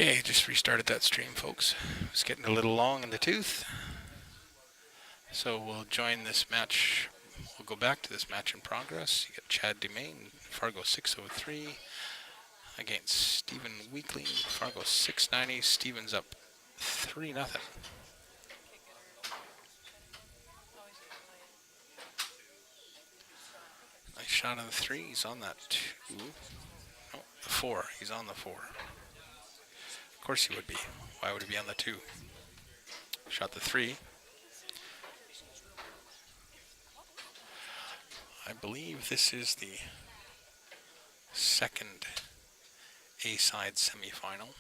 Okay, just restarted that stream, folks. It's getting a little long in the tooth. So we'll join this match. We'll go back to this match in progress. You got Chad Dumaine, Fargo 603 against Stephen Weakling, Fargo 690. Stephen's up 3-0. Nice shot on the 3. He's on that 2. No, the 4. He's on the 4. Of course he would be. Why would he be on the 2? Shot the 3. I believe this is the second A-side semifinal.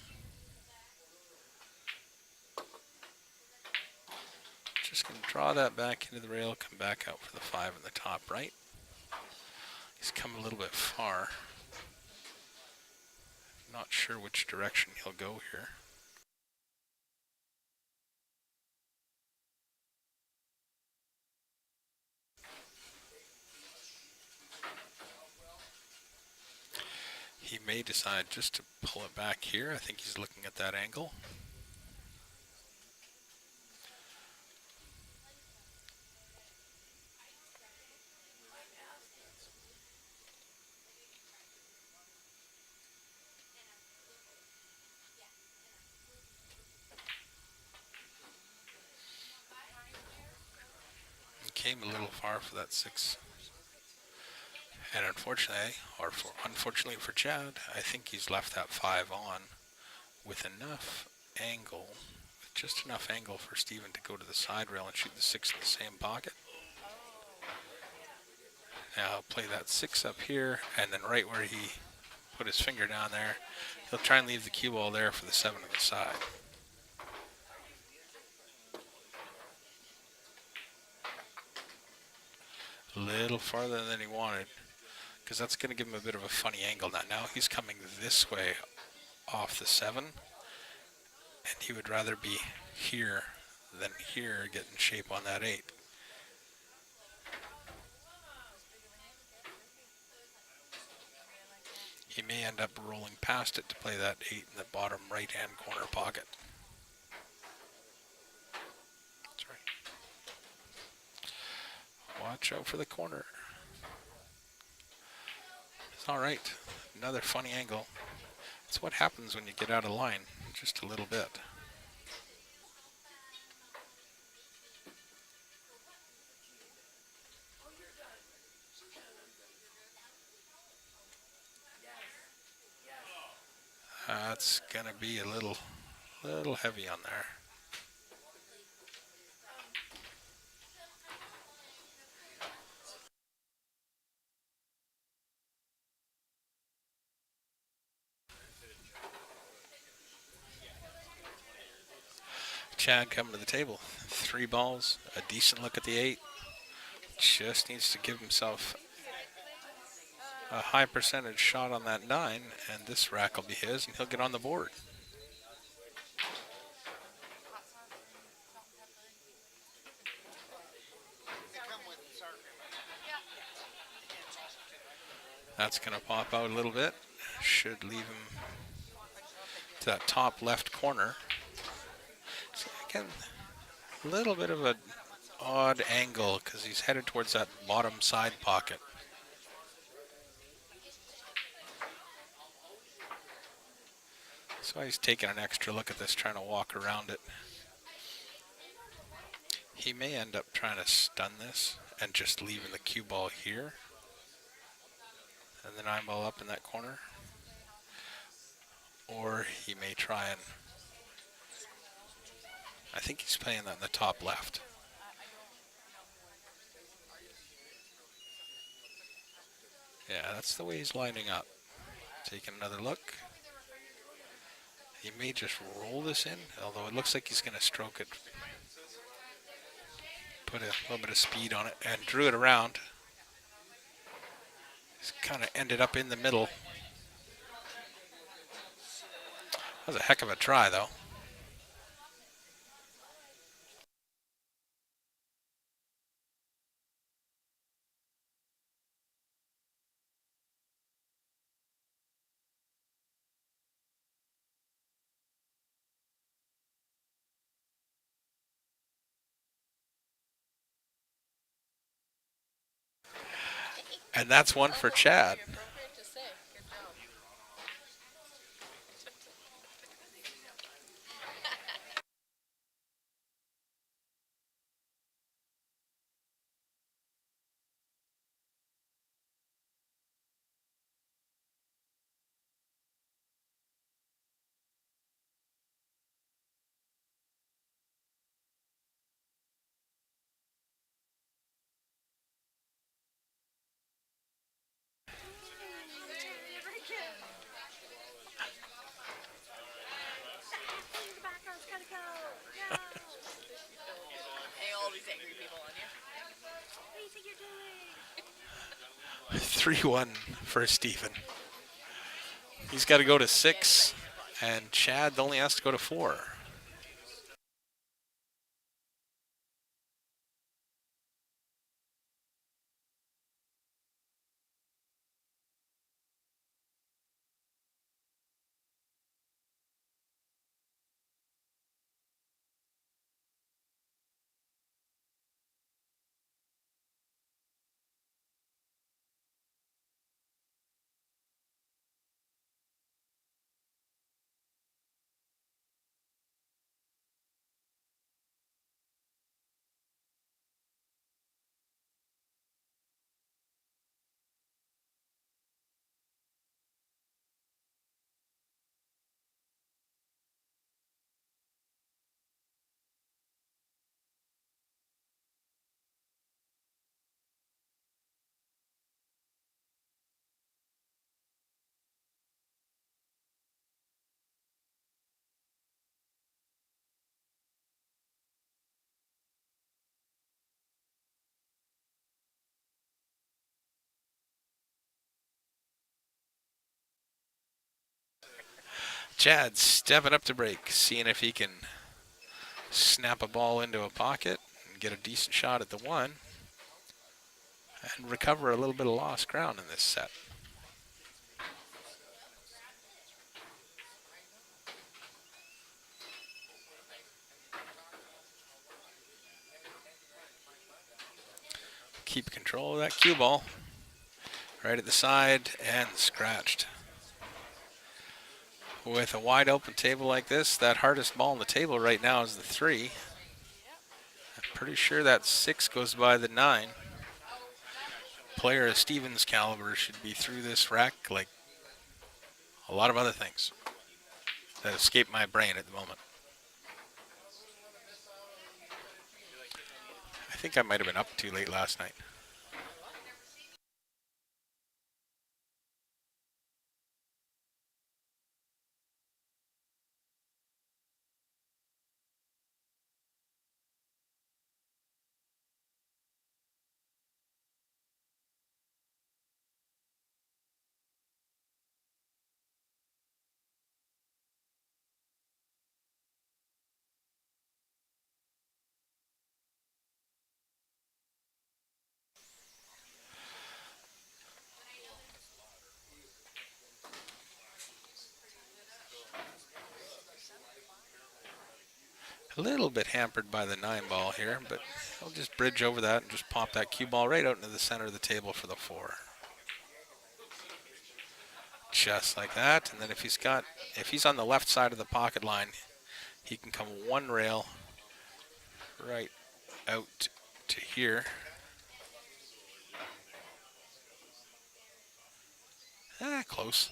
Just going to draw that back into the rail, come back out for the 5 in the top right. He's come a little bit far. Not sure which direction he'll go here. He may decide just to pull it back here. I think he's looking at that angle. He came a little far for that 6. And unfortunately for Chad, I think he's left that 5 on with enough angle, with just enough angle for Stephen to go to the side rail and shoot the 6 in the same pocket. Now I'll play that 6 up here, and then right where he put his finger down there, he'll try and leave the cue ball there for the 7 on the side. A little farther than he wanted, because that's going to give him a bit of a funny angle. Now he's coming this way off the 7, and he would rather be here than here getting shape on that 8. He may end up rolling past it to play that 8 in the bottom right-hand corner pocket. That's right. Watch out for the corner. It's all right. Another funny angle. That's what happens when you get out of line just a little bit. That's gonna be a little heavy on there. Chad coming to the table. 3 balls, a decent look at the 8. Just needs to give himself a high percentage shot on that 9, and this rack will be his, and he'll get on the board. That's going to pop out a little bit. Should leave him to that top left corner. So again, a little bit of an odd angle because he's headed towards that bottom side pocket. So he's taking an extra look at this, trying to walk around it. He may end up trying to stun this and just leaving the cue ball here. And the 9 ball up in that corner. Or he may try and... I think he's playing that in the top left. Yeah, that's the way he's lining up. Taking another look. He may just roll this in, although it looks like he's going to stroke it. Put a little bit of speed on it and drew it around. He's kind of ended up in the middle. That was a heck of a try, though. And that's one for Chad. 3-1 for Stephen. He's got to go to 6, and Chad only has to go to 4. Chad stepping up to break, seeing if he can snap a ball into a pocket and get a decent shot at the 1 and recover a little bit of lost ground in this set. Keep control of that cue ball. Right at the side and scratched. With a wide open table like this, that hardest ball on the table right now is the 3. I'm pretty sure that 6 goes by the 9. Player of Stevens' caliber should be through this rack like a lot of other things that escape my brain at the moment. I think I might have been up too late last night. A little bit hampered by the 9 ball here, but I'll just bridge over that and just pop that cue ball right out into the center of the table for the 4. Just like that, and then if he's on the left side of the pocket line, he can come 1 rail right out to here. Close.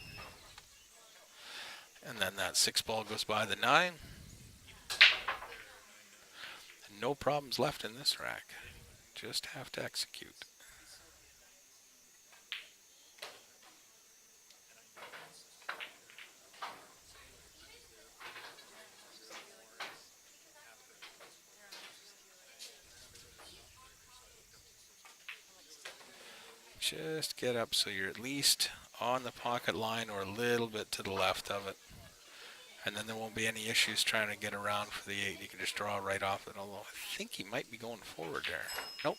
And then that 6 ball goes by the 9. No problems left in this rack. Just have to execute. Just get up so you're at least on the pocket line or a little bit to the left of it. And then there won't be any issues trying to get around for the 8. You can just draw right off it, although I think he might be going forward there. Nope.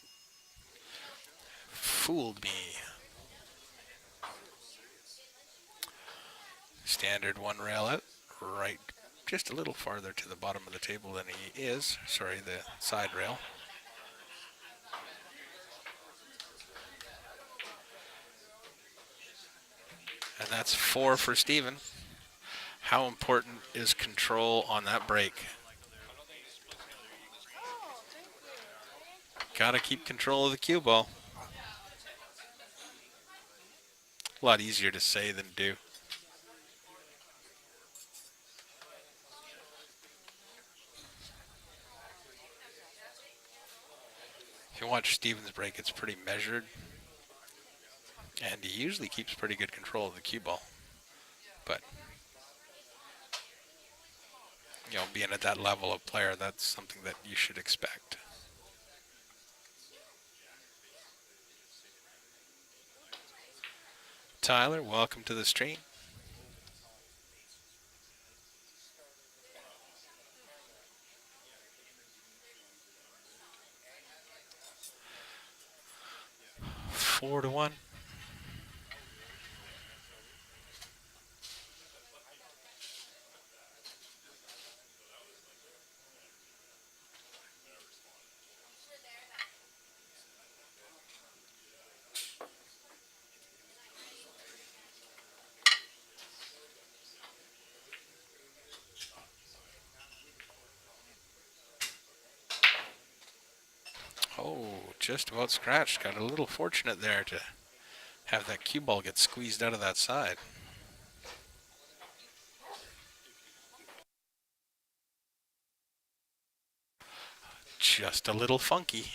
Fooled me. Standard 1 rail out, right just a little farther to the bottom of the table than he is. Sorry, the side rail. And that's 4 for Steven. How important is control on that break? Got to keep control of the cue ball. A lot easier to say than do. If you watch Steven's break, it's pretty measured. And he usually keeps pretty good control of the cue ball. But, being at that level of player, that's something that you should expect. Tyler, welcome to the stream. Four to one. Oh, just about scratched. Got a little fortunate there to have that cue ball get squeezed out of that side. Just a little funky.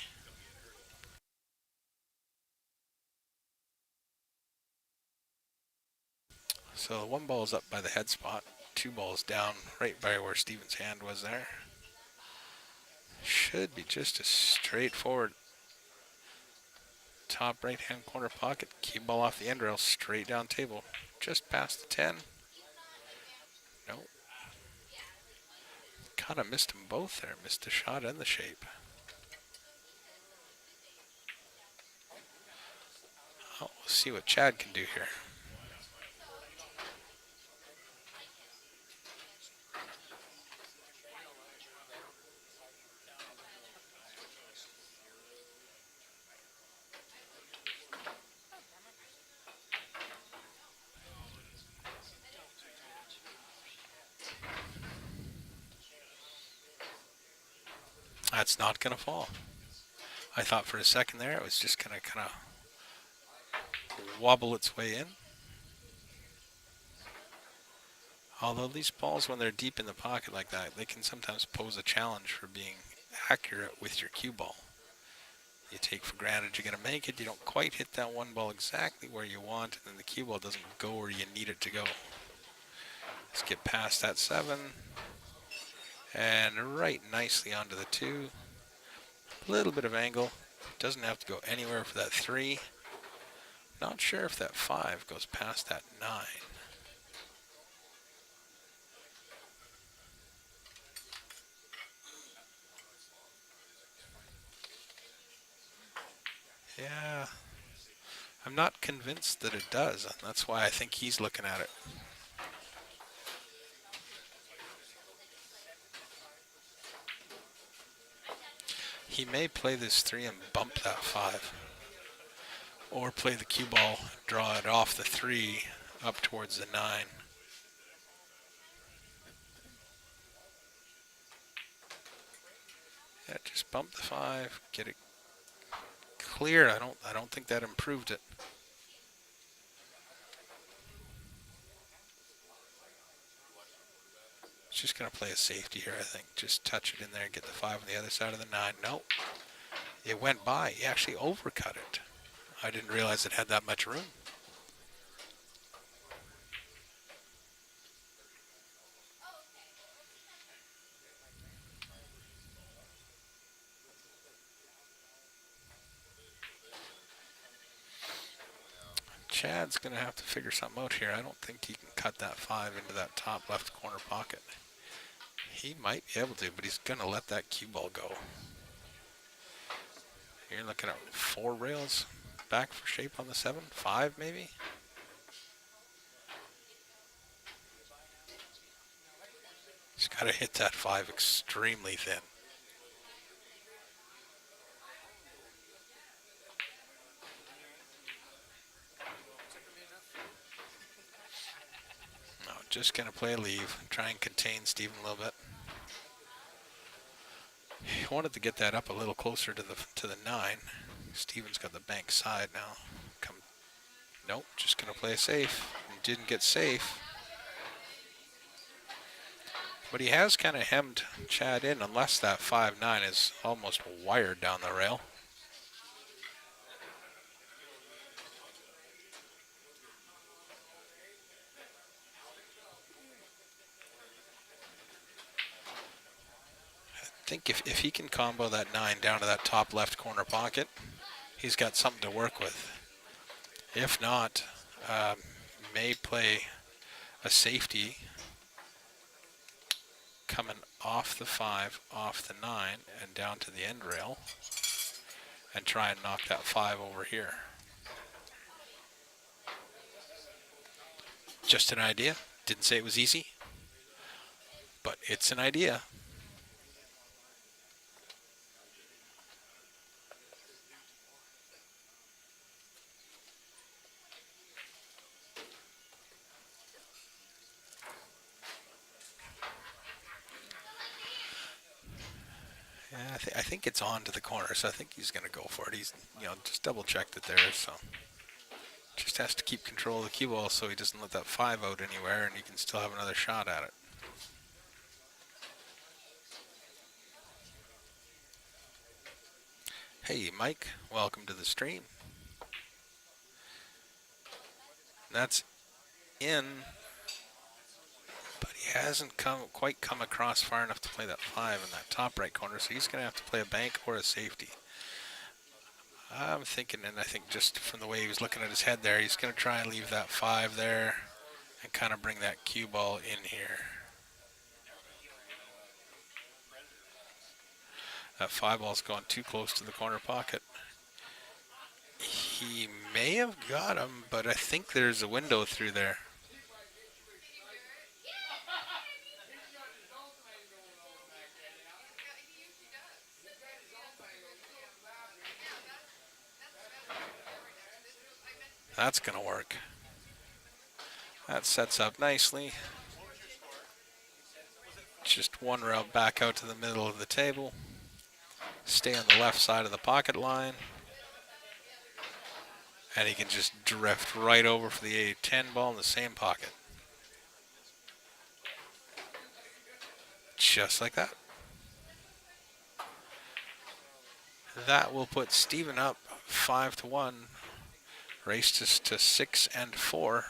So one ball is up by the head spot. 2 balls down right by where Steven's hand was there. Should be just a straightforward top right hand corner pocket. Cue ball off the end rail, straight down table. Just past the 10. Nope. Kind of missed them both there. Missed the shot and the shape. Oh, we'll see what Chad can do here. That's not going to fall. I thought for a second there it was just going to kind of wobble its way in. Although these balls, when they're deep in the pocket like that, they can sometimes pose a challenge for being accurate with your cue ball. You take for granted you're going to make it. You don't quite hit that one ball exactly where you want, and then the cue ball doesn't go where you need it to go. Let's get past that 7. And right nicely onto the 2. A little bit of angle. Doesn't have to go anywhere for that 3. Not sure if that 5 goes past that 9. Yeah, I'm not convinced that it does. And that's why I think he's looking at it. He may play this 3 and bump that 5. Or play the cue ball, draw it off the 3 up towards the 9. Yeah, just bump the 5, get it clear. I don't think that improved it. Just going to play a safety here, I think. Just touch it in there and get the 5 on the other side of the 9. Nope. It went by. He actually overcut it. I didn't realize it had that much room. Chad's going to have to figure something out here. I don't think he can cut that 5 into that top left corner pocket. He might be able to, but he's going to let that cue ball go. You're looking at 4 rails back for shape on the 7. 5 maybe? He's got to hit that 5 extremely thin. just going to play a leave, try and contain Steven a little bit. He wanted to get that up a little closer to the 9. Steven's got the bank side now. Nope, just going to play safe. Didn't get safe. But he has kind of hemmed Chad in, unless that 5-9 is almost wired down the rail. I think if he can combo that 9 down to that top left corner pocket, he's got something to work with. If not, may play a safety coming off the 5, off the 9, and down to the end rail, and try and knock that 5 over here. Just an idea. Didn't say it was easy, but it's an idea. Yeah, I think it's on to the corner, so I think he's going to go for it. He's, just double checked it there, so just has to keep control of the cue ball so he doesn't let that 5 out anywhere, and he can still have another shot at it. Hey, Mike, welcome to the stream. That's in, but he hasn't quite come across far enough to play that 5 in that top right corner, so he's going to have to play a bank or a safety. I'm thinking, and I think just from the way he was looking at his head there, he's going to try and leave that 5 there and kind of bring that cue ball in here. That 5 ball's gone too close to the corner pocket. He may have got him, but I think there's a window through there. That's going to work. That sets up nicely. Just one route back out to the middle of the table. Stay on the left side of the pocket line. And he can just drift right over for the A10 ball in the same pocket. Just like that. That will put Steven up 5-1. Race to 6 and 4.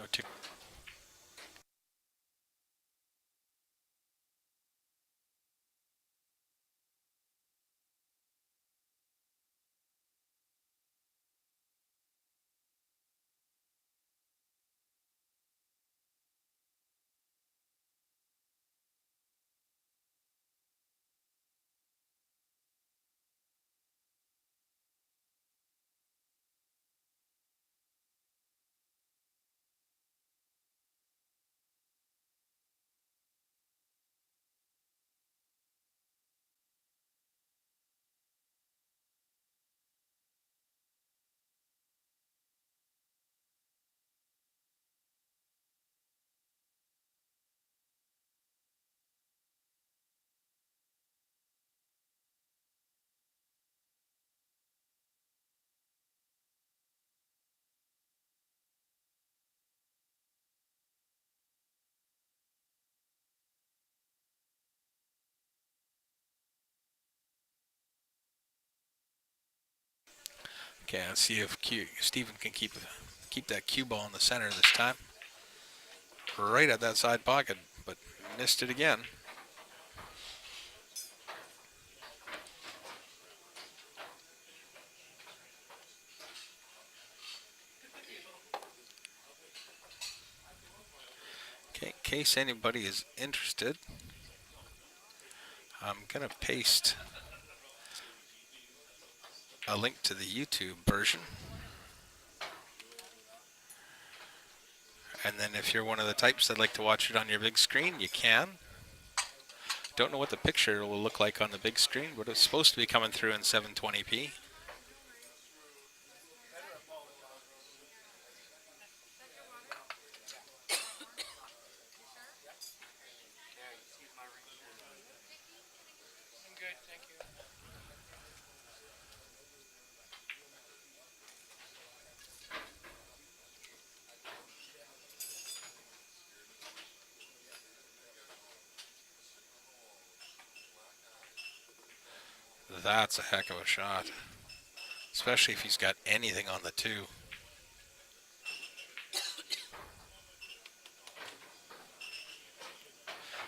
No tick. Okay, let's see if Steven can keep that cue ball in the center this time. Right at that side pocket, but missed it again. Okay, in case anybody is interested, I'm going to paste a link to the YouTube version. And then if you're one of the types that like to watch it on your big screen, you can. Don't know what the picture will look like on the big screen, but it's supposed to be coming through in 720p. That's a heck of a shot, especially if he's got anything on the 2.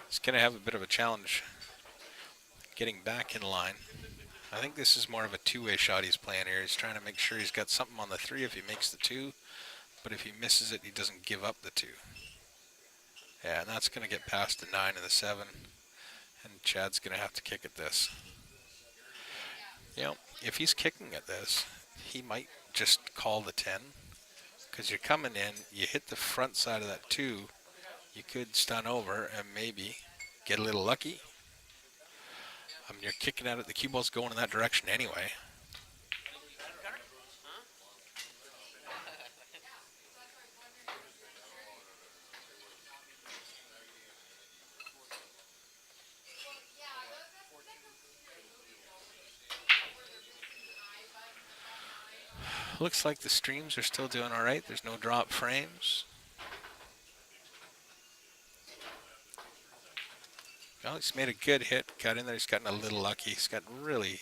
He's going to have a bit of a challenge getting back in line. I think this is more of a two-way shot he's playing here. He's trying to make sure he's got something on the 3 if he makes the 2, but if he misses it, he doesn't give up the 2. Yeah, and that's going to get past the 9 and the 7, and Chad's going to have to kick at this. You know, if he's kicking at this, he might just call the 10, because you're coming in, you hit the front side of that 2, you could stun over and maybe get a little lucky. I mean, you're kicking at it, the cue ball's going in that direction anyway. Looks like the streams are still doing all right. There's no drop frames. Well, he's made a good hit. Got in there. He's gotten a little lucky. He's got really,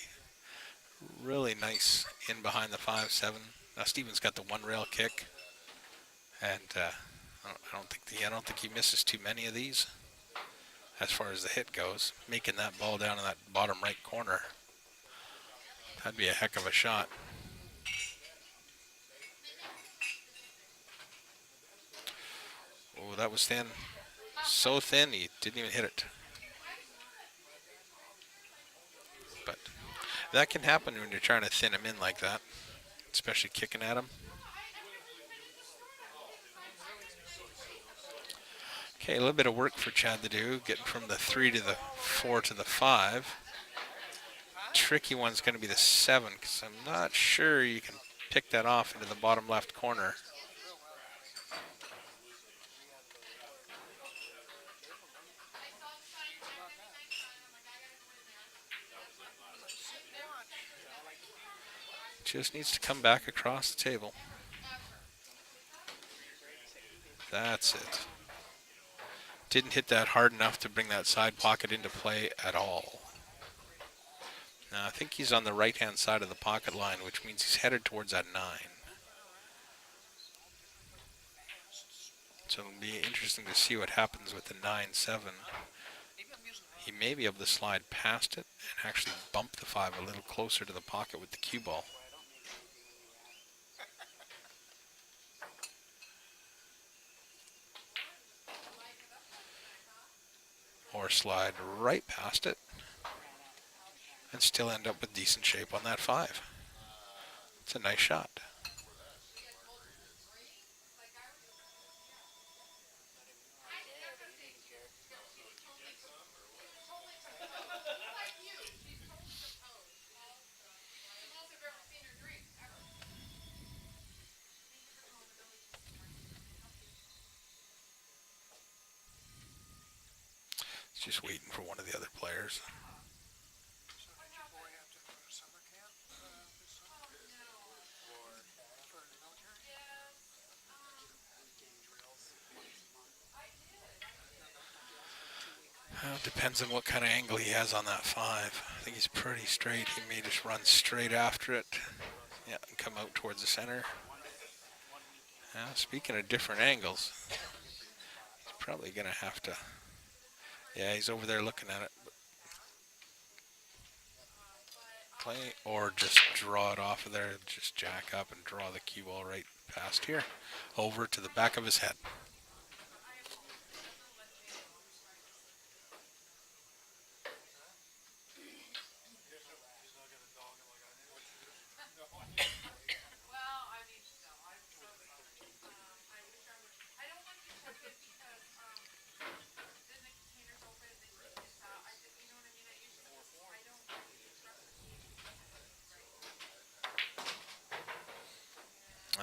really nice in behind the 5-7. Now Steven's got the one rail kick, and I don't think he misses too many of these. As far as the hit goes, making that ball down in that bottom right corner, that'd be a heck of a shot. Oh, that was thin. So thin, he didn't even hit it. But that can happen when you're trying to thin him in like that, especially kicking at him. Okay, a little bit of work for Chad to do, getting from the 3 to the 4 to the 5. Tricky one's going to be the 7, because I'm not sure you can pick that off into the bottom left corner. Just needs to come back across the table. That's it. Didn't hit that hard enough to bring that side pocket into play at all. Now, I think he's on the right-hand side of the pocket line, which means he's headed towards that 9. So it'll be interesting to see what happens with the 9-7. He may be able to slide past it and actually bump the 5 a little closer to the pocket with the cue ball. Or slide right past it and still end up with decent shape on that 5. It's a nice shot. Just waiting for one of the other players. Well, it depends on what kind of angle he has on that 5. I think he's pretty straight. He may just run straight after it. Yeah, and come out towards the center. Now, speaking of different angles, he's probably going to have to... Yeah, he's over there looking at it. Play or just draw it off of there. Just jack up and draw the cue ball right past here. Over to the back of his head.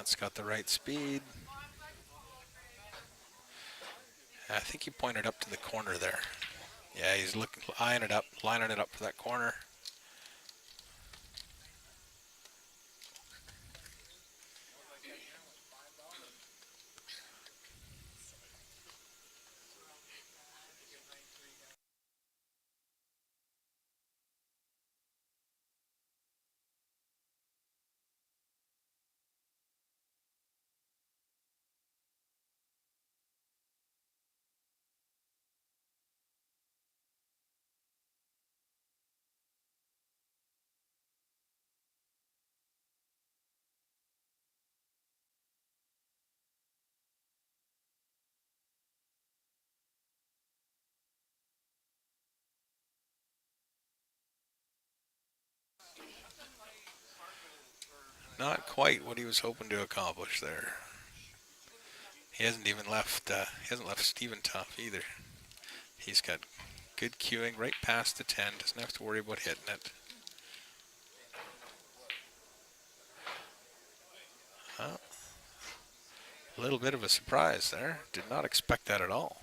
That's got the right speed. I think he pointed up to the corner there. Yeah, he's looking, eyeing it up, lining it up for that corner. Not quite what he was hoping to accomplish there. He hasn't even left. He hasn't left Steven tough either. He's got good cueing right past the 10. Doesn't have to worry about hitting it. Well, a little bit of a surprise there. Did not expect that at all.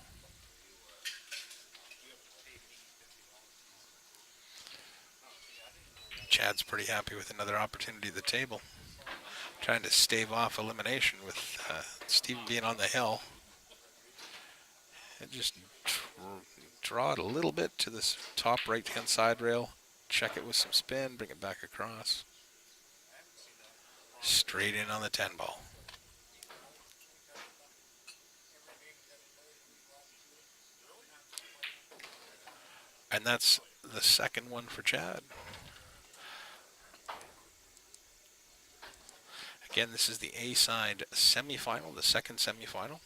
Chad's pretty happy with another opportunity at the table. Trying to stave off elimination with Steven being on the hill. And just draw it a little bit to this top right-hand side rail. Check it with some spin, bring it back across. Straight in on the 10 ball. And that's the second one for Chad. Again, this is the A-side semifinal, the second semifinal.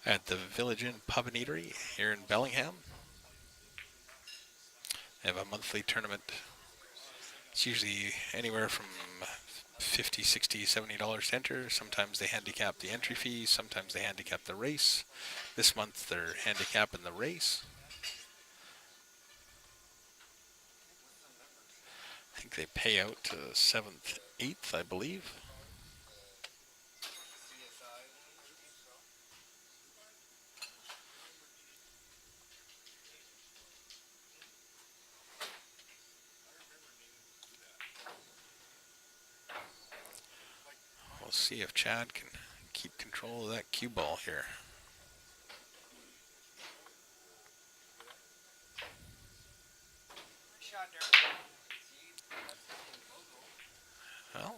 At the Village Inn Pub and Eatery here in Bellingham. They have a monthly tournament. It's usually anywhere from $50, $60, $70 to enter. Sometimes they handicap the entry fees. Sometimes they handicap the race. This month they're handicapping the race. I think they pay out 7th, 8th, I believe. We'll see if Chad can keep control of that cue ball here. Well,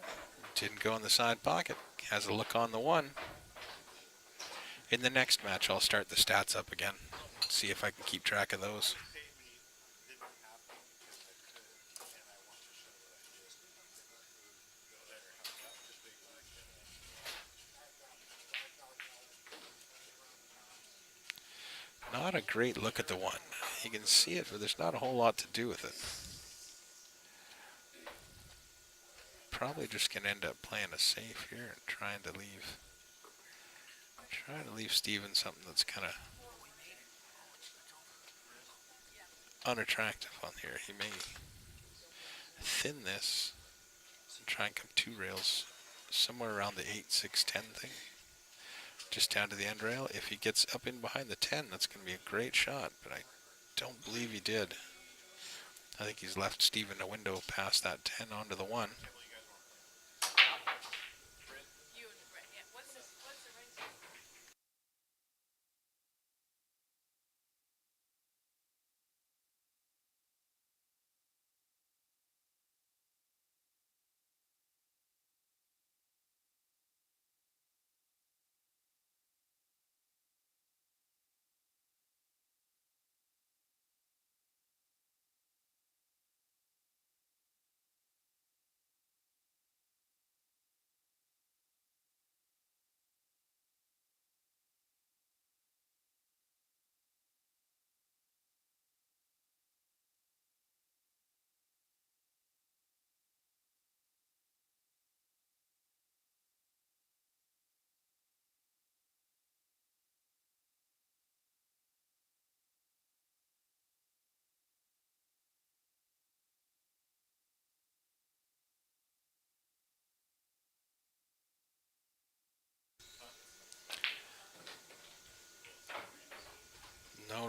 didn't go in the side pocket. Has a look on the one. In the next match, I'll start the stats up again. See if I can keep track of those. Not a great look at the one. You can see it, but there's not a whole lot to do with it. Probably just gonna end up playing a safe here and trying to leave Steven something that's kind of unattractive on here. He may thin this and try and come 2 rails somewhere around the 8, 6, 10 thing. Just down to the end rail. If he gets up in behind the 10, that's going to be a great shot, but I don't believe he did. I think he's left Steven a window past that 10 onto the 1.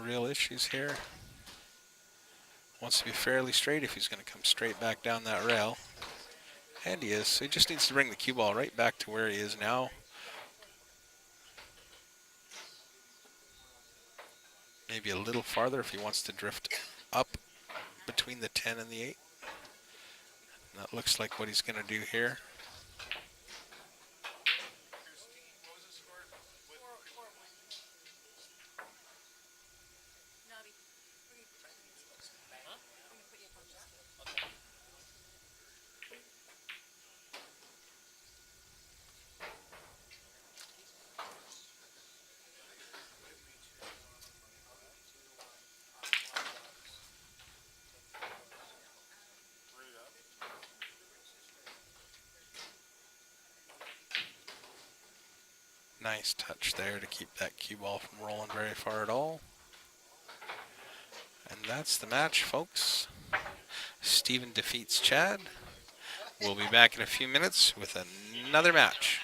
real issues here. Wants to be fairly straight if he's going to come straight back down that rail. And he is. So he just needs to bring the cue ball right back to where he is now. Maybe a little farther if he wants to drift up between the 10 and the 8. And that looks like what he's going to do here. Nice touch there to keep that cue ball from rolling very far at all. And that's the match, folks. Steven defeats Chad. We'll be back in a few minutes with another match.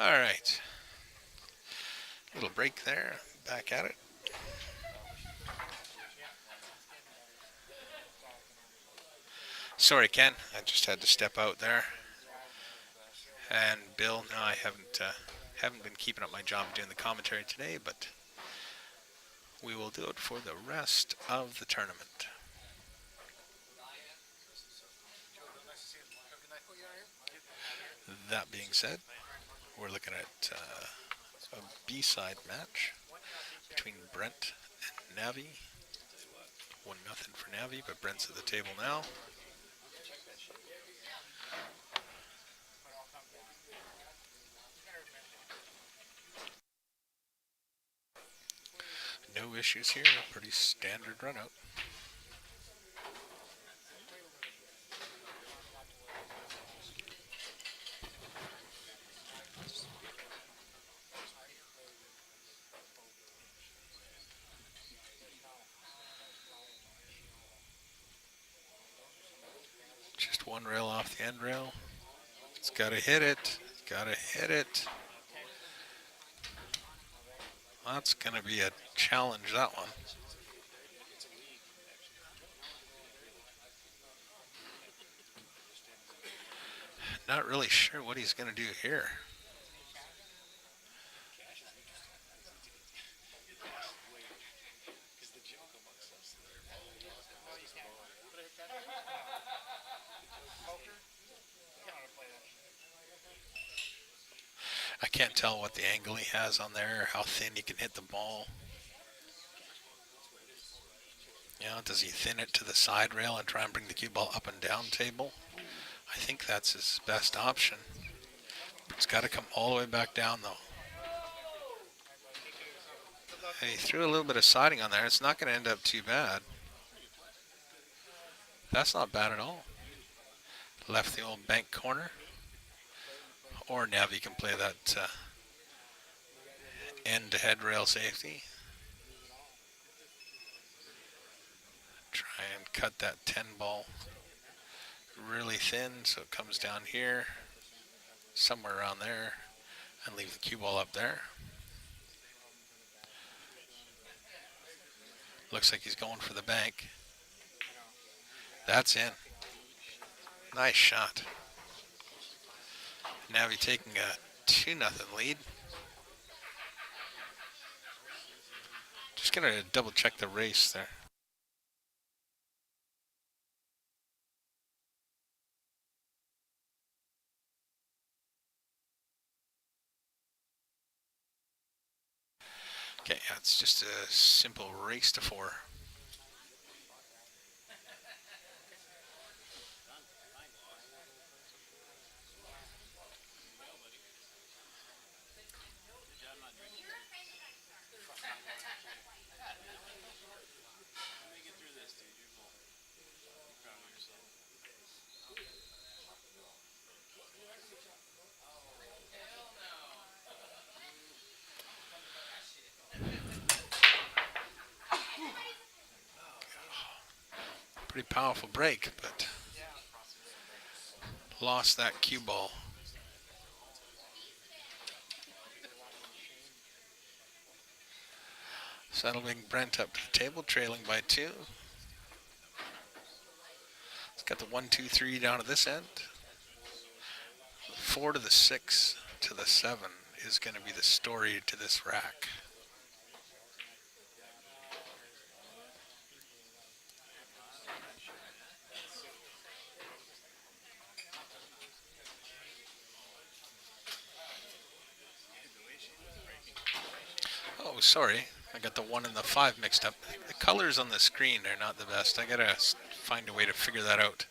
All right. Little break there. Back at it. Sorry, Ken. I just had to step out there. And Bill, no, I haven't been keeping up my job doing the commentary today, but we will do it for the rest of the tournament. That being said, we're looking at a B-side match between Brent and Navi. 1-0 for Navi, but Brent's at the table now. No issues here. Pretty standard run out. Just one rail off the end rail. It's got to hit it. Got to hit it. That's going to be a challenge, that one. Not really sure what he's going to do here. I can't tell what the angle he has on there or how thin he can hit the ball. You know, does he thin it to the side rail and try and bring the cue ball up and down table? I think that's his best option. It's got to come all the way back down, though. He threw a little bit of siding on there. It's not going to end up too bad. That's not bad at all. Left the old bank corner. Or Navi can play that end-to-head rail safety. Try and cut that 10 ball really thin so it comes down here, somewhere around there, and leave the cue ball up there. Looks like he's going for the bank. That's in. Nice shot. Navi taking a 2-0 lead. Just going to double check the race there. Okay, yeah, it's just a simple race to 4. Pretty powerful break, but lost that cue ball. So that'll bring Brent up to the table, trailing by 2. He's got the 1, 2, 3 down at this end. 4 to the 6 to the 7 is going to be the story to this rack. Oh, sorry. I got the 1 and the 5 mixed up. The colors on the screen are not the best. I got to find a way to figure that out.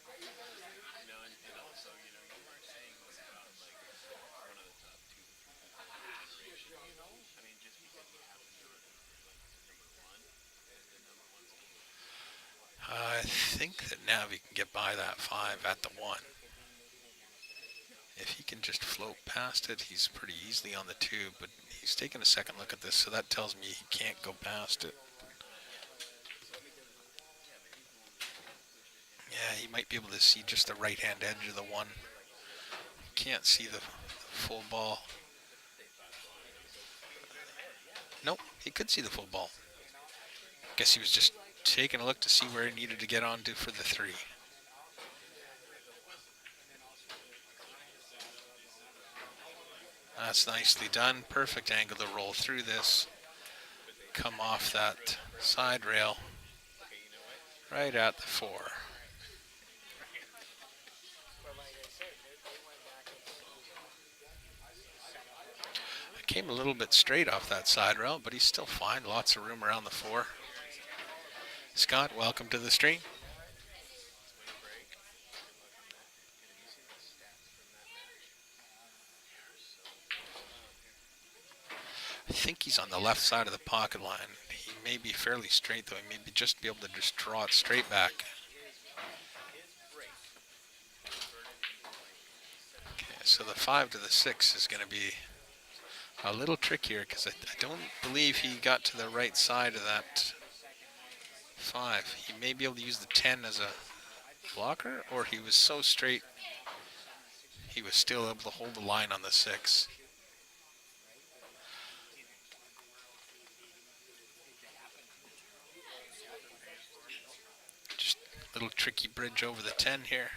I think that Navi can get by that 5 at the 1. If he can just float past it, he's pretty easily on the 2, but he's taking a second look at this, so that tells me he can't go past it. Yeah, he might be able to see just the right-hand edge of the 1. Can't see the full ball. Nope, he could see the full ball. Guess he was just taking a look to see where he needed to get onto for the three. That's nicely done. Perfect angle to roll through this. Come off that side rail right at the four. Came a little bit straight off that side rail, but he's still fine. Lots of room around the four. Scott, welcome to the stream. I think he's on the left side of the pocket line. He may be fairly straight, though. He may be just be able to just draw it straight back. Okay, so the 5 to the 6 is going to be a little trickier because I don't believe he got to the right side of that 5. He may be able to use the 10 as a blocker, or he was so straight he was still able to hold the line on the 6. Just a little tricky bridge over the 10 here.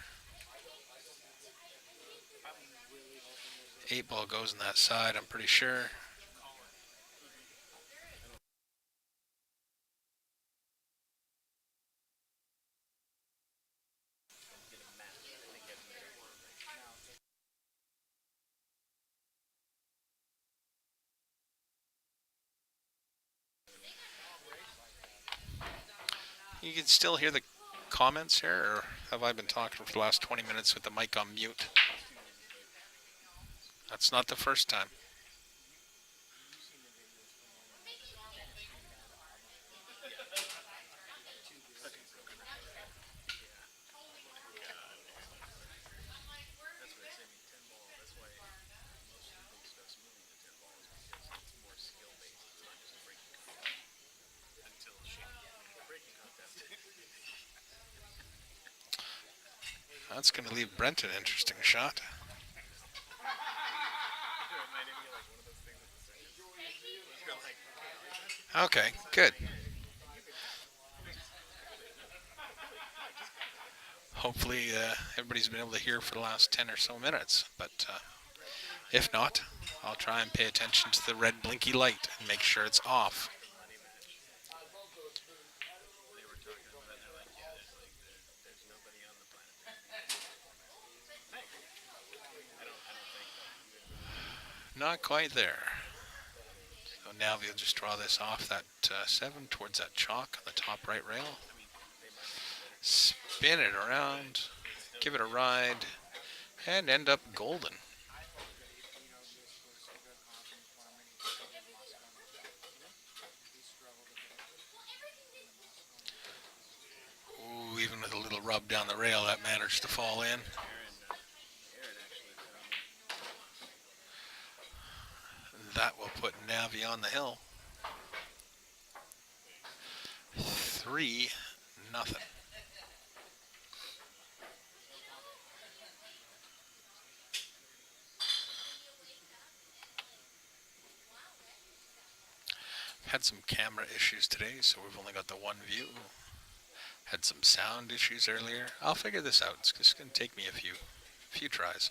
8 ball goes on that side, I'm pretty sure. You can still hear the comments here, or have I been talking for the last 20 minutes with the mic on mute? That's not the first time. That's going to leave Brent an interesting shot. Okay, good. Hopefully everybody's been able to hear for the last 10 or so minutes, but if not, I'll try and pay attention to the red blinky light and make sure it's off. Not quite there. So now we'll just draw this off that 7 towards that chalk on the top right rail. Spin it around, give it a ride, and end up golden. Ooh, even with a little rub down the rail, that managed to fall in. That will put Navi on the hill. 3-0. Had some camera issues today, so we've only got the one view. Had some sound issues earlier. I'll figure this out. It's just going to take me a few tries.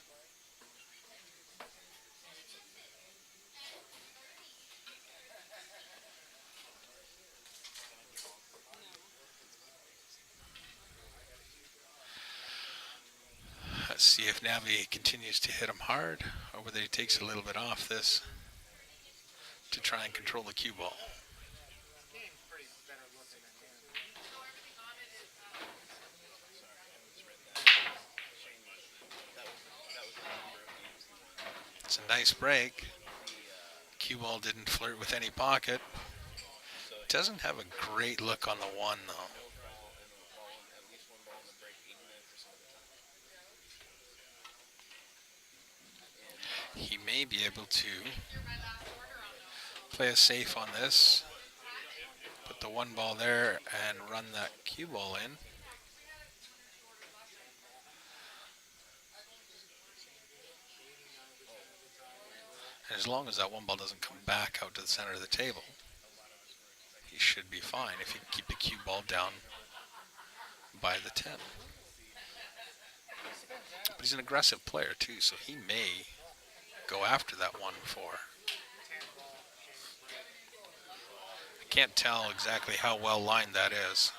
Let's see if Navi continues to hit him hard, or whether he takes a little bit off this to try and control the cue ball. It's a nice break. Cue ball didn't flirt with any pocket. Doesn't have a great look on the 1 though. He may be able to play it safe on this, put the 1 ball there and run that cue ball in. And as long as that one ball doesn't come back out to the center of the table, he should be fine if he can keep the cue ball down by the 10. But he's an aggressive player too, so he may go after that 1-4. I can't tell exactly how well lined that is.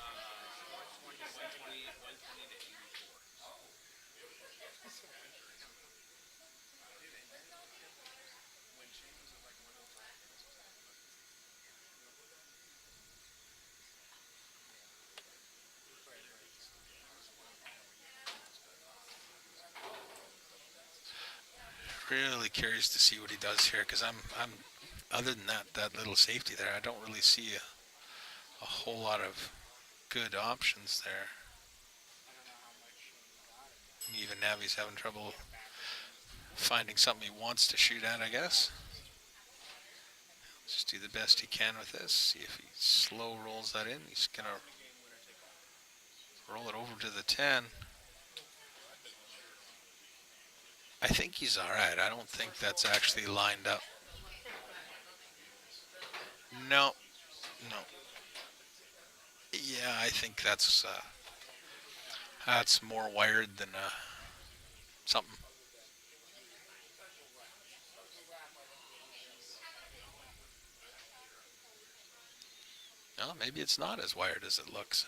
Really curious to see what he does here, because I'm other than that little safety there, I don't really see a whole lot of good options there. Even Navi's having trouble finding something he wants to shoot at, I guess. Just do the best he can with this. See if he slow rolls that in. He's going to roll it over to the 10. I think he's all right. I don't think that's actually lined up. No, no. Yeah, I think that's more wired than something. No, maybe it's not as wired as it looks.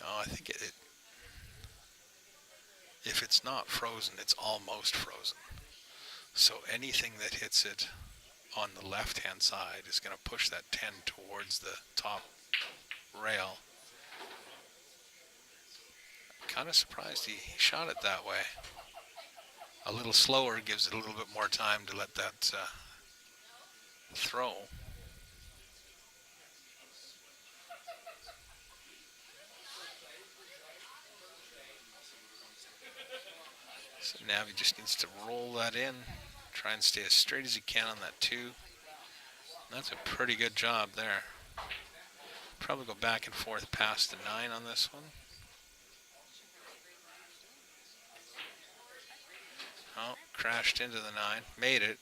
I think if it's not frozen, it's almost frozen. So anything that hits it on the left-hand side is going to push that 10 towards the top rail. Kind of surprised he shot it that way. A little slower gives it a little bit more time to let that throw. So now he just needs to roll that in, try and stay as straight as he can on that 2. That's a pretty good job there. Probably go back and forth past the 9 on this one. Oh, crashed into the 9, made it.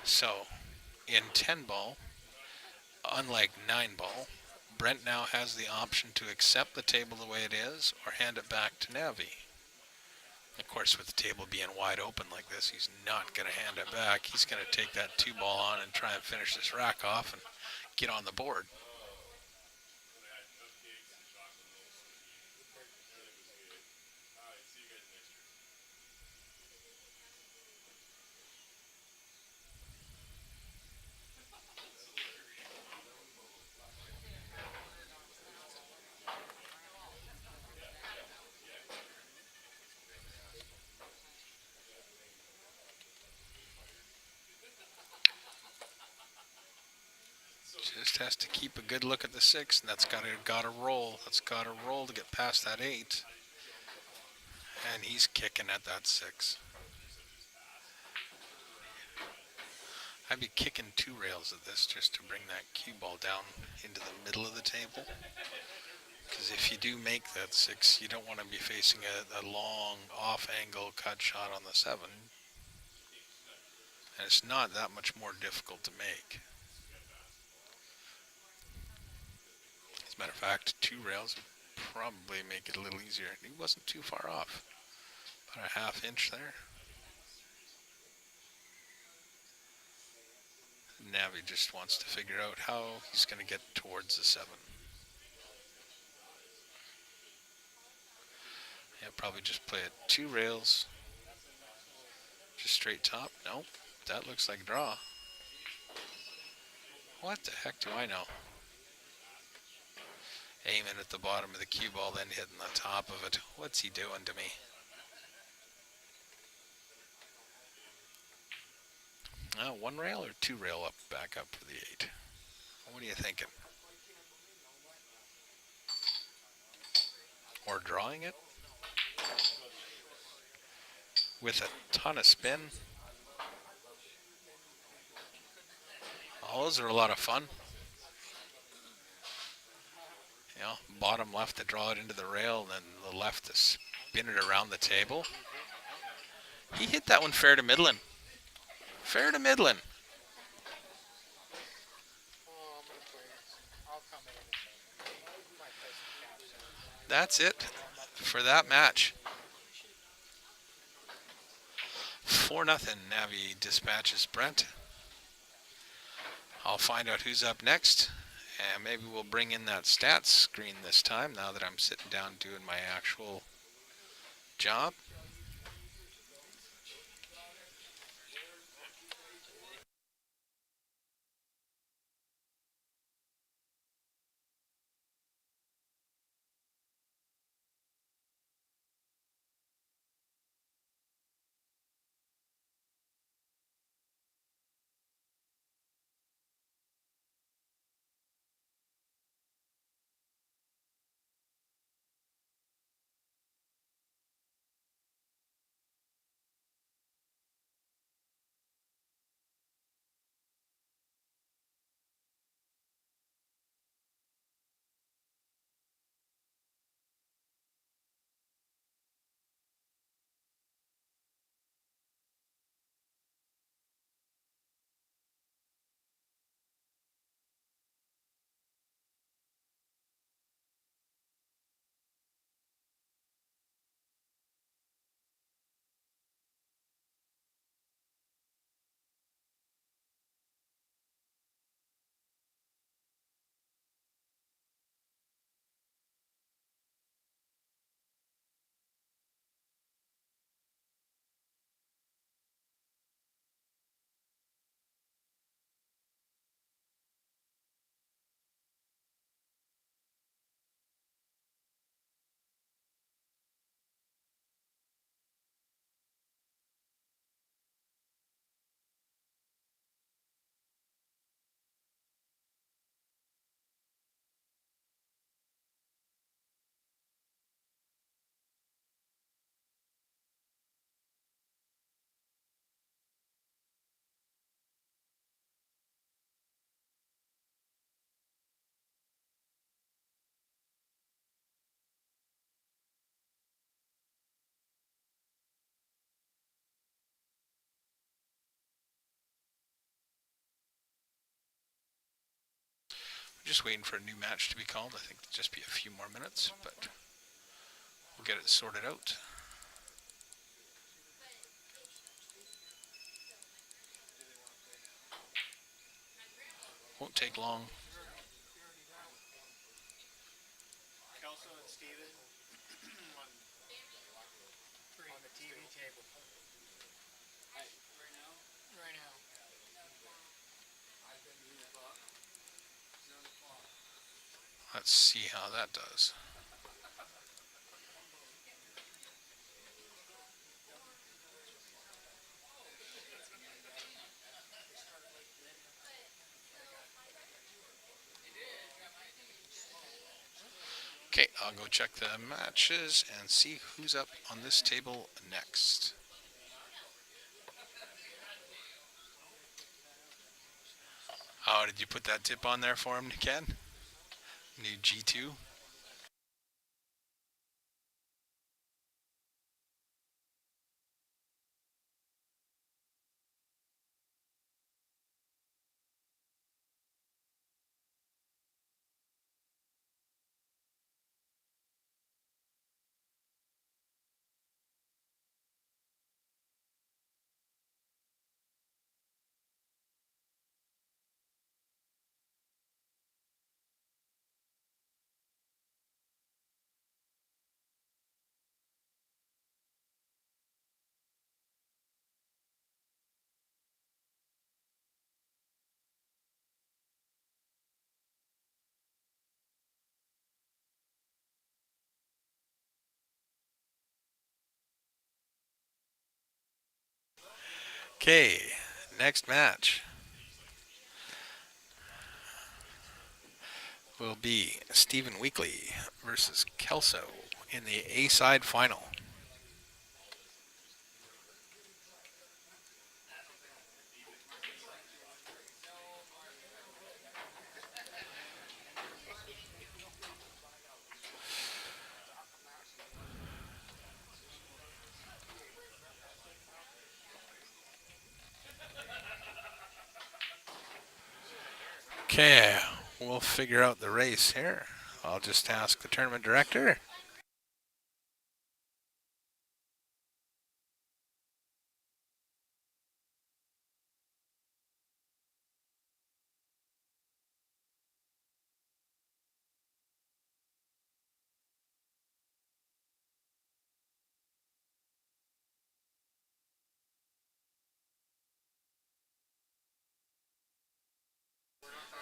So, in 10 ball, unlike 9 ball, Brent now has the option to accept the table the way it is or hand it back to Navi. Of course, with the table being wide open like this, he's not going to hand it back. He's going to take that 2 ball on and try and finish this rack off and get on the board. Just has to keep a good look at the 6, and that's got to roll. That's got to roll to get past that 8. And he's kicking at that 6. I'd be kicking 2 rails at this just to bring that cue ball down into the middle of the table. Because if you do make that 6, you don't want to be facing a long off-angle cut shot on the 7. And it's not that much more difficult to make. As a matter of fact, 2 rails would probably make it a little easier. He wasn't too far off. About a half inch there. Navi just wants to figure out how he's going to get towards the 7. Yeah, probably just play it 2 rails. Just straight top. Nope, that looks like draw. What the heck do I know? Aiming at the bottom of the cue ball, then hitting the top of it. What's he doing to me? 1 rail or 2 rail up, back up for the 8? What are you thinking? Or drawing it? With a ton of spin. All those are a lot of fun. You know, bottom left to draw it into the rail, and then the left to spin it around the table. He hit that one fair to middling. Fair to middling. That's it for that match. 4-0. Navi dispatches Brent. I'll find out who's up next. And maybe we'll bring in that stats screen this time now that I'm sitting down doing my actual job. Just waiting for a new match to be called. I think it'll just be a few more minutes, but we'll get it sorted out. Won't take long. Let's see how that does. Okay, I'll go check the matches and see who's up on this table next. Oh, did you put that tip on there for him, Ken? New G2? Okay, next match will be Stephen Weekly versus Kelso in the A-side final. Okay, we'll figure out the race here. I'll just ask the tournament director.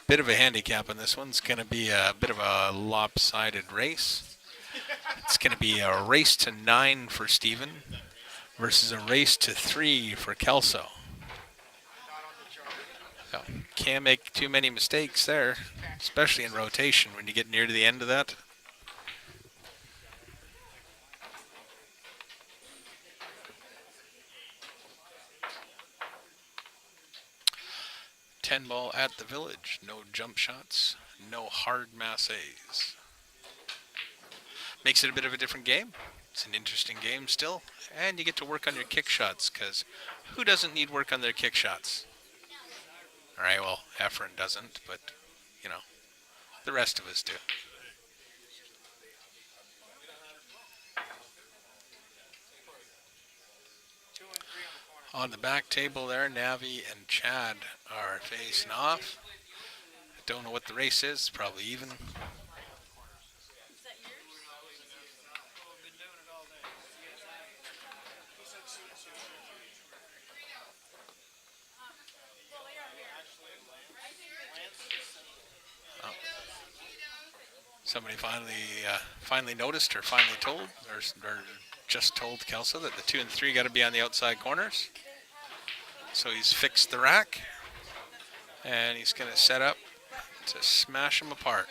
Bit of a handicap on this one. It's going to be a bit of a lopsided race. It's going to be a race to 9 for Steven versus a race to 3 for Kelso. So can't make too many mistakes there, especially in rotation when you get near to the end of that. Ten ball at the Village. No jump shots, no hard masses. Makes it a bit of a different game. It's an interesting game still, and you get to work on your kick shots, because who doesn't need work on their kick shots? All right, well, Efren doesn't, but, you know, the rest of us do. On the back table there, Navi and Chad are facing off. I don't know what the race is, probably even. Oh. Somebody finally noticed or finally told, or just told Kelso that the 2 and 3 got to be on the outside corners. So he's fixed the rack, and he's going to set up to smash them apart.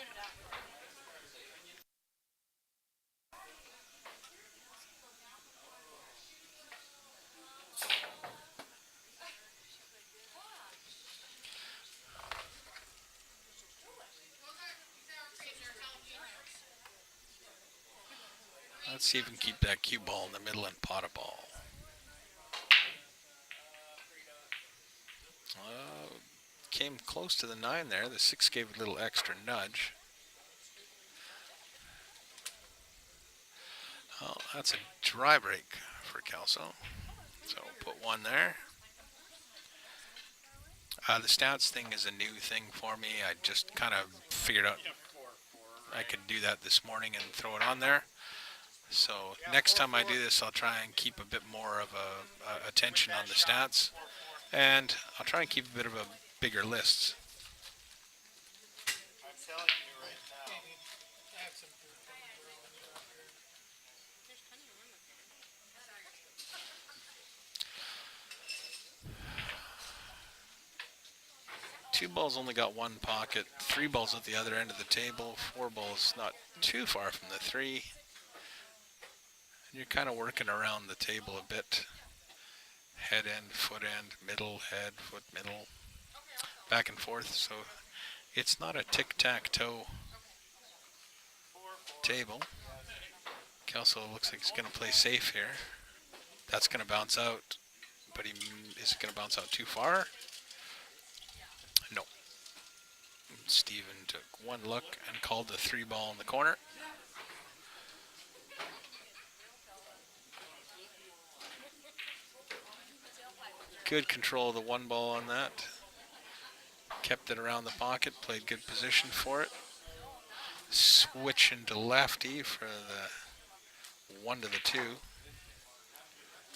Let's see if we can keep that cue ball in the middle and pot a ball. Came close to the 9 there. The 6 gave a little extra nudge. Oh, that's a dry break for Kelso. So put 1 there. The stats thing is a new thing for me. I just kind of figured out I could do that this morning and throw it on there. So next time I do this, I'll try and keep a bit more of a attention on the stats, and I'll try and keep a bit of a bigger list. Two balls only got 1 pocket, 3 balls at the other end of the table, 4 balls not too far from the 3. And you're kind of working around the table a bit. Head end, foot end, middle, head, foot, middle, back and forth. So it's not a tic-tac-toe table. Kelso looks like he's going to play safe here. That's going to bounce out, but is it going to bounce out too far? No. Steven took 1 look and called the 3 ball in the corner. Good control of the 1 ball on that. Kept it around the pocket, played good position for it. Switching to lefty for the 1 to the 2.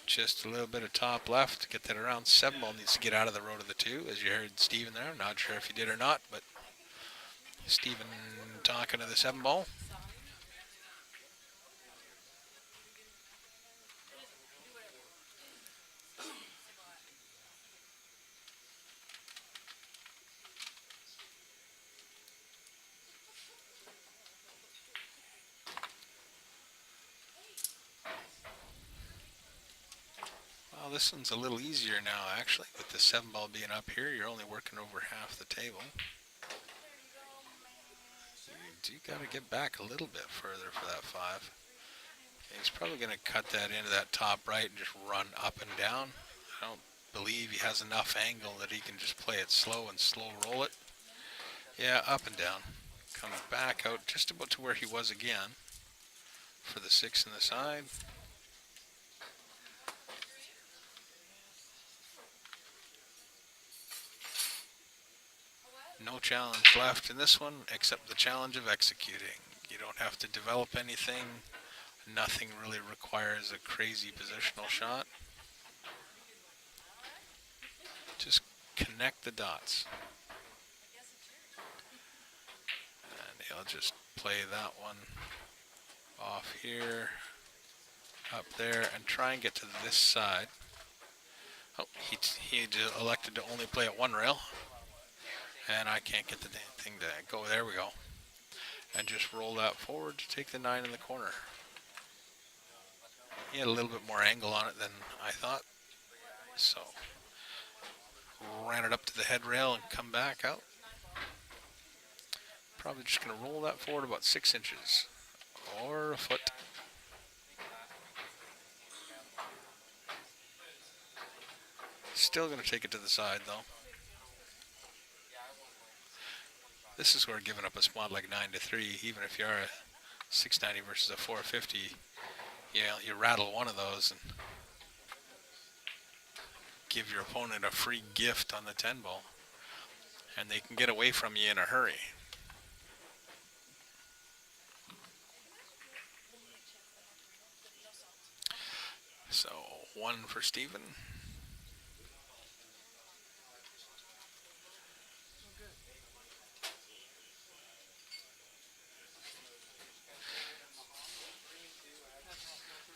Just a little bit of top left to get that around. 7 ball needs to get out of the road of the 2, as you heard Steven there. I'm not sure if he did or not, but Steven talking to the 7 ball. Well, this one's a little easier now, actually. With the 7 ball being up here, you're only working over half the table. You got to get back a little bit further for that 5. He's probably going to cut that into that top right and just run up and down. I don't believe he has enough angle that he can just play it slow and slow roll it. Yeah, up and down. Coming back out just about to where he was again for the 6 in the side. No challenge left in this one except the challenge of executing. You don't have to develop anything. Nothing really requires a crazy positional shot. Just connect the dots. And he'll just play that one off here, up there, and try and get to this side. Oh, he elected to only play at one rail. And I can't get the damn thing to go. There we go. And just roll that forward to take the 9 in the corner. He had a little bit more angle on it than I thought. So ran it up to the head rail and come back out. Probably just going to roll that forward about 6 inches or a foot. Still going to take it to the side though. This is where giving up a spot like 9-3, even if you are a 690 versus a 450, you rattle one of those and give your opponent a free gift on the 10 ball, and they can get away from you in a hurry. So 1 for Steven.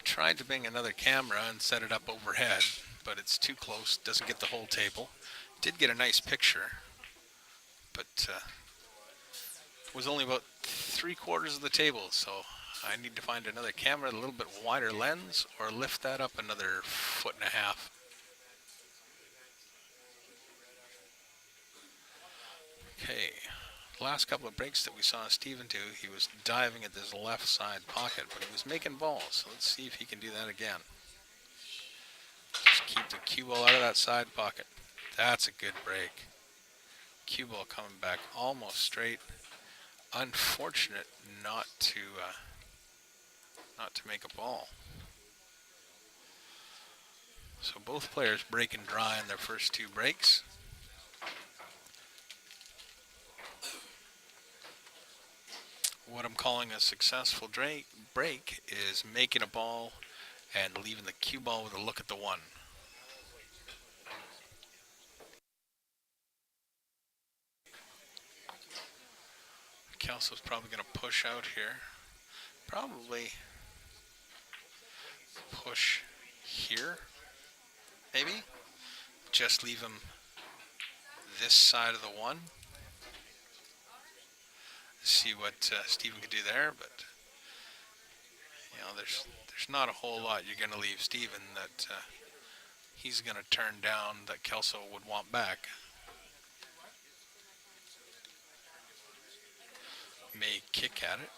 Tried to bring another camera and set it up overhead, but it's too close, doesn't get the whole table. Did get a nice picture, but was only about 3/4 of the table, so I need to find another camera, a little bit wider lens, or lift that up another 1.5 feet. Okay, last couple of breaks that we saw Steven do, he was diving at this left side pocket, but he was making balls, so let's see if he can do that again. Just keep the cue ball out of that side pocket. That's a good break. Cue ball coming back almost straight. Unfortunate not to make a ball. So both players breaking dry in their first 2 breaks. What I'm calling a successful break is making a ball and leaving the cue ball with a look at the 1. Kelso's probably going to push out here. Probably push here, maybe. Just leave him this side of the 1. See what Steven could do there, but there's not a whole lot you're going to leave Steven that he's going to turn down that Kelso would want back. May kick at it,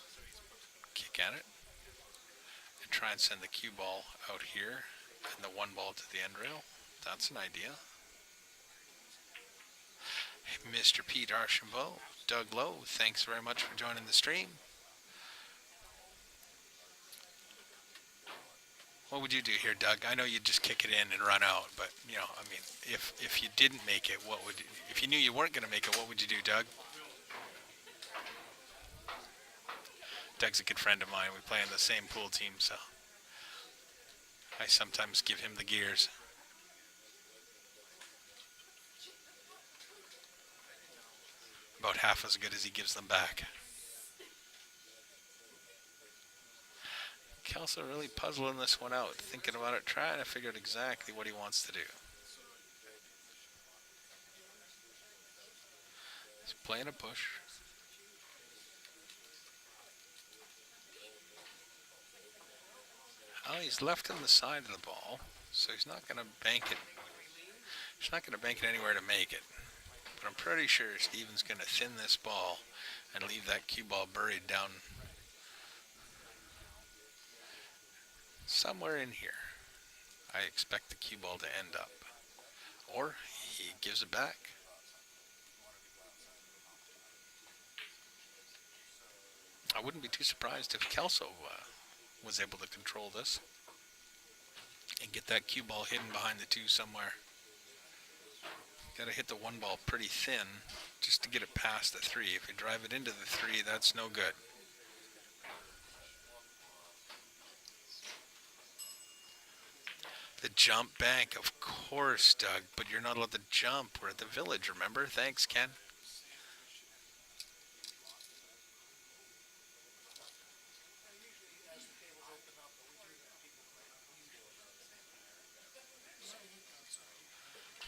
and try and send the cue ball out here and the 1 ball to the end rail. That's an idea. Mr. Pete Archambault, Doug Lowe, thanks very much for joining the stream. What would you do here, Doug? I know you'd just kick it in and run out, but if you didn't make it, if you knew you weren't going to make it, what would you do, Doug? Doug's a good friend of mine. We play in the same pool team, so I sometimes give him the gears. About half as good as he gives them back. Kelso really puzzling this one out, thinking about it, trying to figure out exactly what he wants to do. He's playing a push. Well, he's left on the side of the ball, so he's not going to bank it. He's not going to bank it anywhere to make it. But I'm pretty sure Steven's going to thin this ball and leave that cue ball buried down somewhere in here. I expect the cue ball to end up. Or he gives it back. I wouldn't be too surprised if Kelso was able to control this and get that cue ball hidden behind the two somewhere. Got to hit the one ball pretty thin just to get it past the three. If you drive it into the three, that's no good. The jump bank, of course, Doug, but you're not allowed to jump. We're at the Village, remember? Thanks, Ken.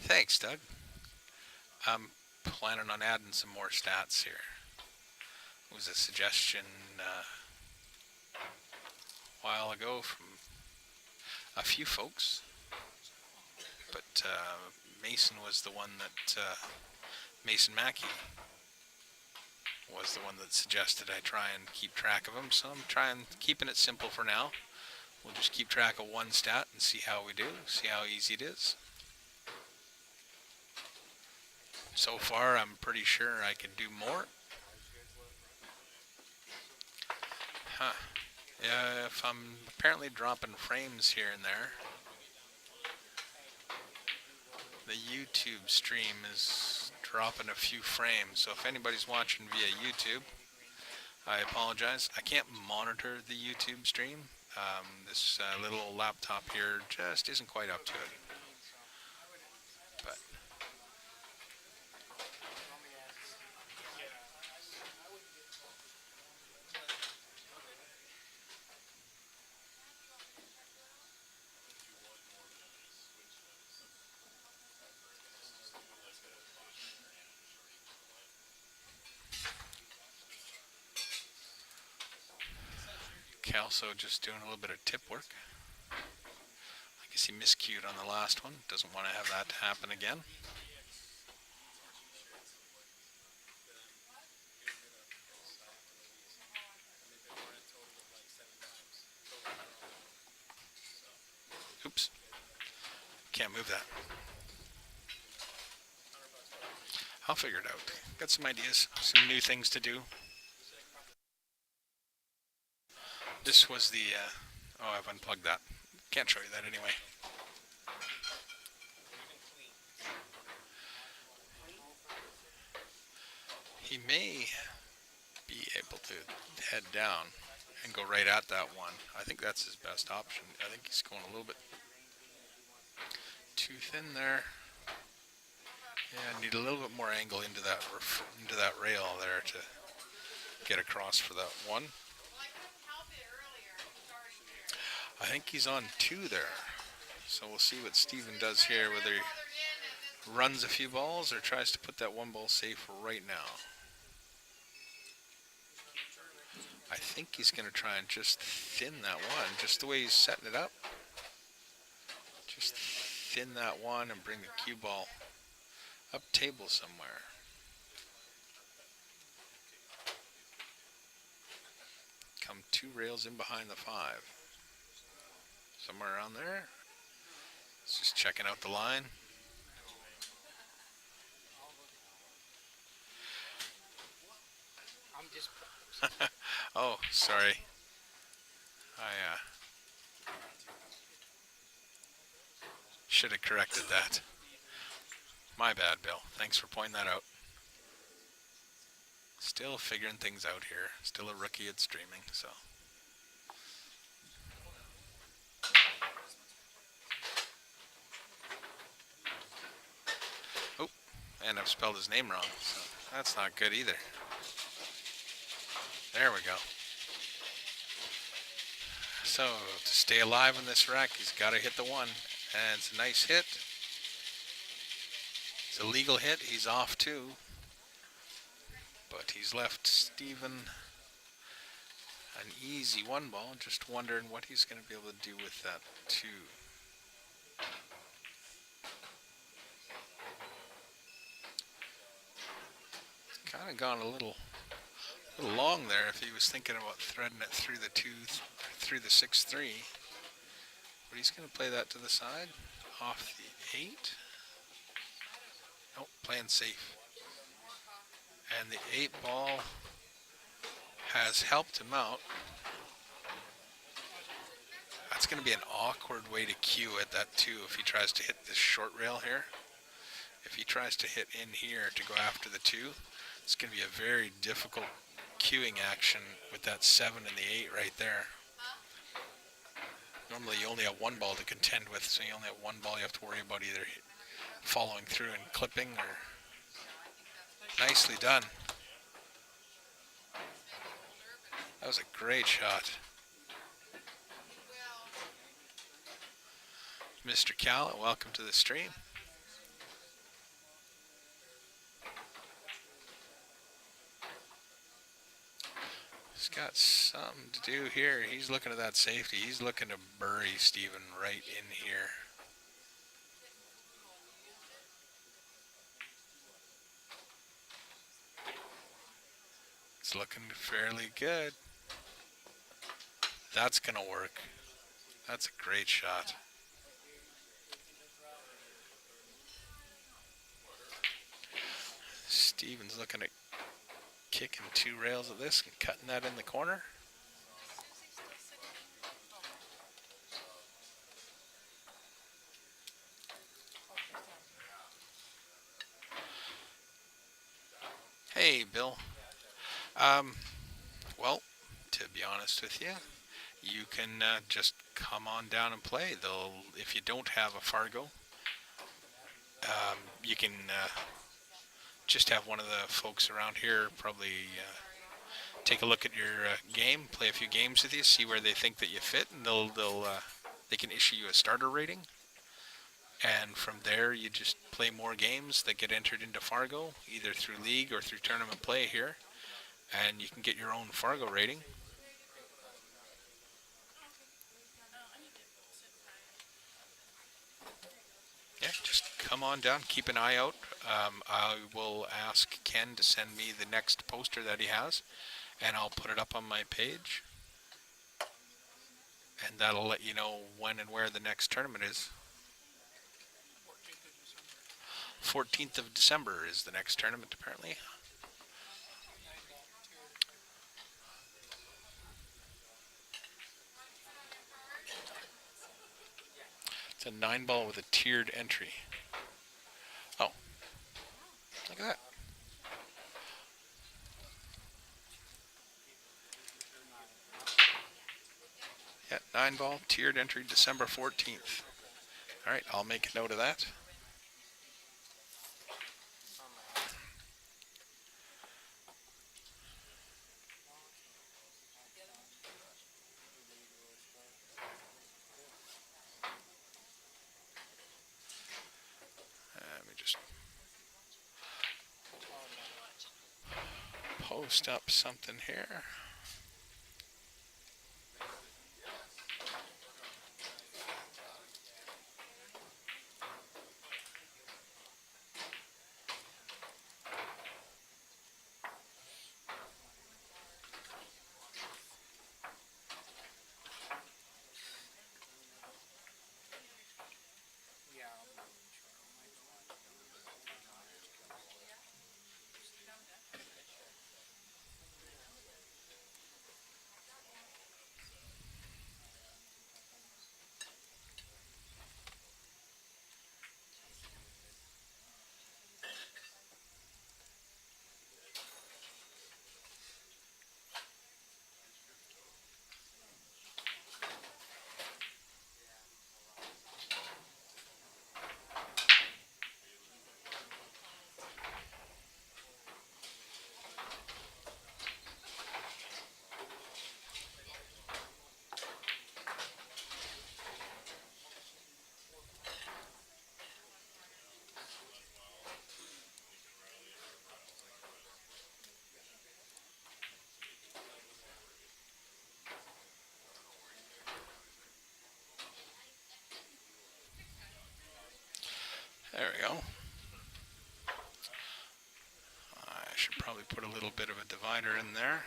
Thanks, Doug. I'm planning on adding some more stats here. It was a suggestion a while ago from a few folks, but Mason was the one that Mason Mackey was the one that suggested I try and keep track of them. So I'm trying keeping it simple for now. We'll just keep track of one stat and see how we do, see how easy it is. So far, I'm pretty sure I can do more. Huh. Yeah, if I'm apparently dropping frames here and there. The YouTube stream is dropping a few frames, so if anybody's watching via YouTube, I apologize. I can't monitor the YouTube stream. This little laptop here just isn't quite up to it. But Kelso just doing a little bit of tip work. I guess he miscued on the last one. Doesn't want to have that happen again. Oops. Can't move that. I'll figure it out. Got some ideas, some new things to do. This was the, oh, I've unplugged that. Can't show you that anyway. He may be able to head down and go right at that one. I think that's his best option. I think he's going a little bit too thin there. Yeah, need a little bit more angle into that rail there to get across for that one. I think he's on two there. So we'll see what Steven does here, whether he runs a few balls or tries to put that one ball safe right now. I think he's going to try and just thin that one, just the way he's setting it up. Just thin that one and bring the cue ball up table somewhere. Come two rails in behind the five. Somewhere around there. It's just checking out the line. Oh, sorry. I should have corrected that. My bad, Bill. Thanks for pointing that out. Still figuring things out here. Still a rookie at streaming, so. Oh, and I've spelled his name wrong, so that's not good either. There we go. So, to stay alive in this wreck, he's got to hit the one. And it's a nice hit. It's a legal hit. He's off two. But he's left Steven an easy one ball. Just wondering what he's going to be able to do with that two. Kind of gone a little long there if he was thinking about threading it through the through the 6-3. But he's going to play that to the side, off the 8. Nope, playing safe. And the 8 ball has helped him out. That's going to be an awkward way to cue at that too if he tries to hit this short rail here. If he tries to hit in here to go after the 2, it's going to be a very difficult cueing action with that 7 and the 8 right there. Normally you only have one ball to contend with, so you only have one ball you have to worry about either following through and clipping or... Nicely done. That was a great shot. Mr. Callett, welcome to the stream. He's got something to do here. He's looking at that safety. He's looking to bury Steven right in here. It's looking fairly good. That's going to work. That's a great shot. Steven's looking at kicking 2 rails of this and cutting that in the corner. Hey, Bill. Well, to be honest with you, you can just come on down and play. If you don't have a Fargo, you can just have one of the folks around here probably take a look at your game, play a few games with you, see where they think that you fit, and they can issue you a starter rating. And from there, you just play more games that get entered into Fargo, either through league or through tournament play here, and you can get your own Fargo rating. Yeah, just come on down, keep an eye out. I will ask Ken to send me the next poster that he has, and I'll put it up on my page. And that'll let you know when and where the next tournament is. 14th of December is the next tournament, apparently. It's a 9-ball with a tiered entry. Oh, look at that. Yeah, 9-ball, tiered entry, December 14th. All right, I'll make a note of that. Let me just post up something here. There we go. I should probably put a little bit of a divider in there.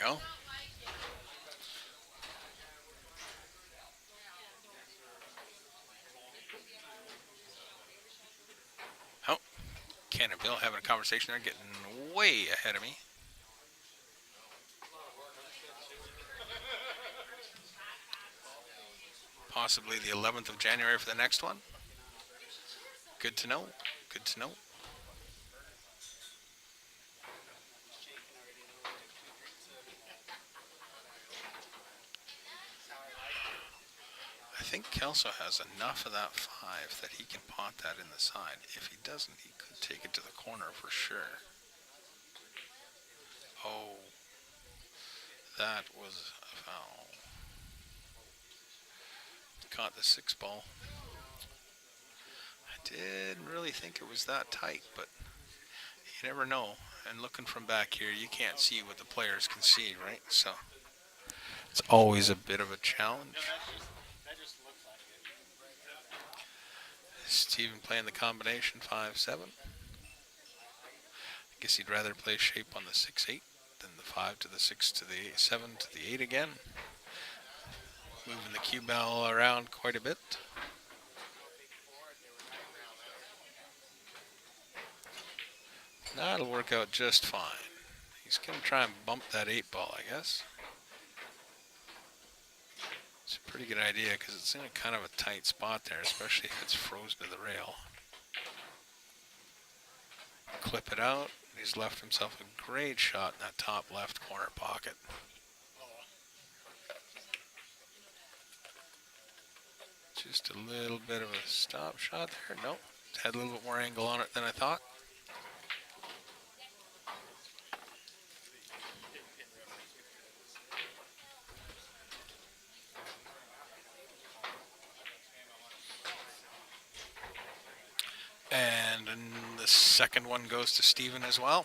go. Oh, Ken and Bill having a conversation. They're getting way ahead of me. Possibly the 11th of January for the next one. Good to know. Good to know. I think Kelso has enough of that 5 that he can pot that in the side. If he doesn't, he could take it to the corner for sure. Oh, that was a foul. Caught the 6 ball. I didn't really think it was that tight, but you never know. And looking from back here, you can't see what the players can see, right? So it's always a bit of a challenge. Steven playing the combination 5-7. I guess he'd rather play shape on the 6-8 than the 5 to the 6 to the 7 to the 8 again. Moving the cue ball around quite a bit. That'll work out just fine. He's going to try and bump that 8 ball, I guess. It's a pretty good idea because it's in a kind of a tight spot there, especially if it's frozen to the rail. Clip it out. He's left himself a great shot in that top left corner pocket. Just a little bit of a stop shot there. Nope. Had a little bit more angle on it than I thought. And the second one goes to Steven as well.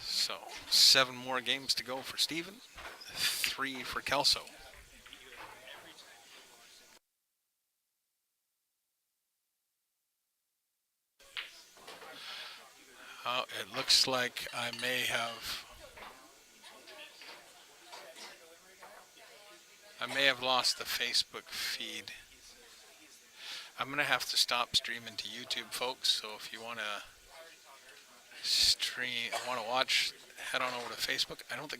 So 7 more games to go for Steven. 3 for Kelso. Oh, it looks like I may have lost the Facebook feed. I'm going to have to stop streaming to YouTube, folks. So if you want to watch, head on over to Facebook. I don't think